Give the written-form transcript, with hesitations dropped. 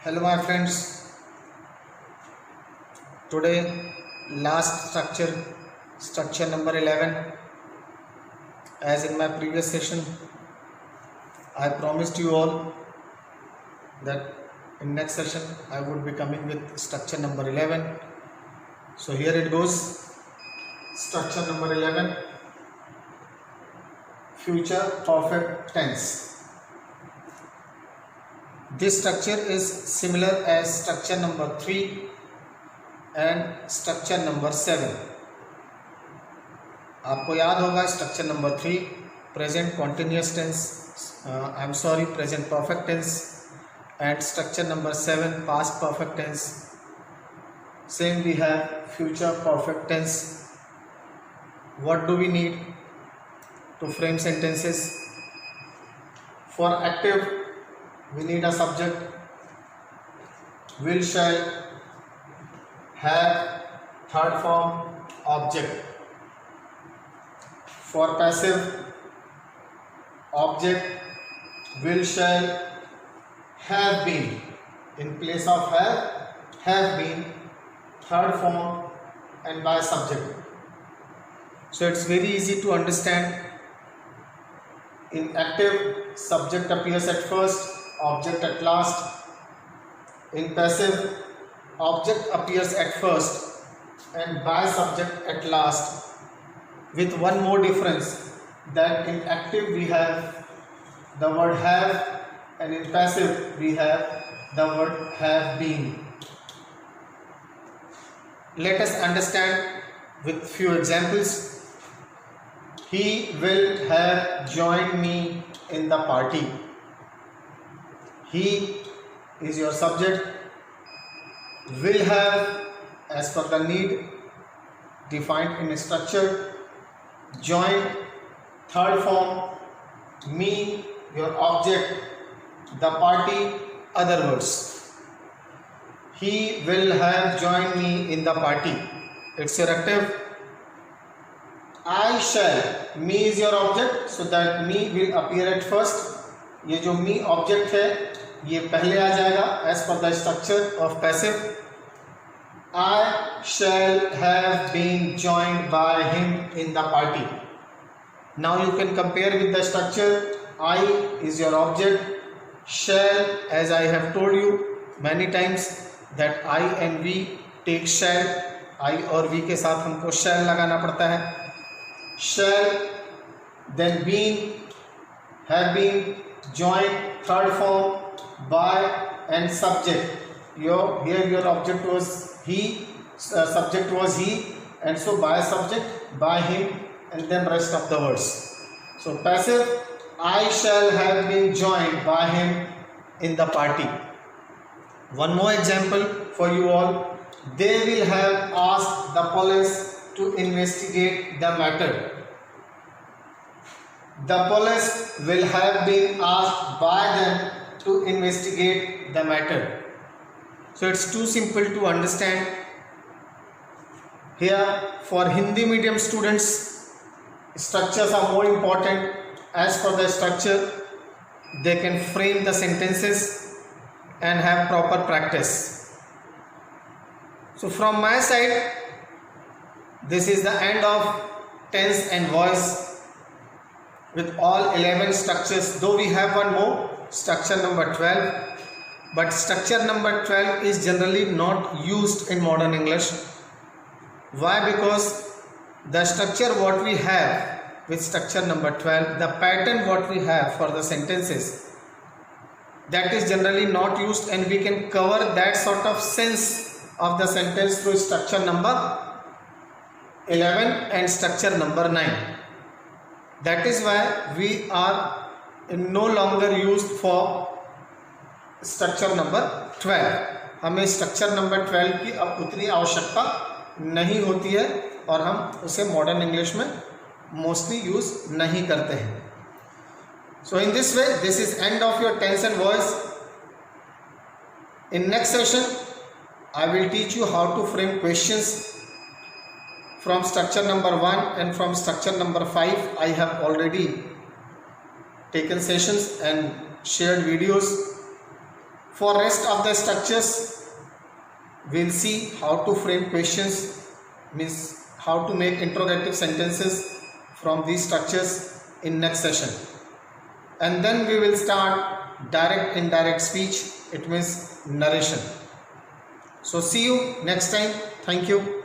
Hello my friends, today last structure number 11. As in my previous session I promised you all that in next session I would be coming with structure number 11. So here it goes. Structure number 11, future perfect tense. This structure is similar as structure number 3 and structure number 7. आपको याद होगा structure number 3 present continuous tense, present perfect tense, and structure number 7 past perfect tense. Same we have future perfect tense. What do we need to frame sentences? For active we need a subject, will, shall, have, third form, object. For passive, object, will, shall, have been. In place of have been, third form, and by subject. So it's very easy to understand. In active, subject appears at first, object at last. In passive, object appears at first and by subject at last, with one more difference, that in active we have the word have and in passive we have the word have been. Let us understand with few examples. He will have joined me in the party. He is your subject. Will have, as per the need defined in structure. Join, third form. Me, your object. The party, other words. He will have joined me in the party. It's your active. I shall, me is your object, so that me will appear at first. ये जो me object है ये पहले आ जाएगा as per the structure of passive. I shall have been joined by him in the party. Now you can compare with the structure. I is your object. Shall, as I have told you many times that I and we take shall. I और we के साथ हमको shall लगाना पड़ता है. Shall, then been, have been, joined, third form, by and subject. Here your object was he, subject was he, and so by subject, by him, and then rest of the words. So passive, I shall have been joined by him in the party. One more example for you all. They will have asked the police to investigate the matter. The police will have been asked by them to investigate the matter. So it's too simple to understand. Here for Hindi medium students, structures are more important. As for the structure, they can frame the sentences and have proper practice. So from my side, this is the end of tense and voice with all 11 structures, though we have one more, structure number 12, but structure number 12 is generally not used in modern English. Why? Because the structure what we have with structure number 12, the pattern what we have for the sentences, that is generally not used, and we can cover that sort of sense of the sentence through structure number 11 and structure number 9. That is why we are no longer used for structure number 12. हमें structure number 12 की अब उतनी आवश्यकता नहीं होती है और हम उसे modern English में mostly use नहीं करते हैं. So in this way, this is end of your tense and voice. In next session, I will teach you how to frame questions from structure number 1 and from structure number 5. I have already taken sessions and shared videos. For rest of the structures, we'll see how to frame questions, means how to make interrogative sentences from these structures in next session. And then we will start direct indirect speech, it means narration. So see you next time. Thank you.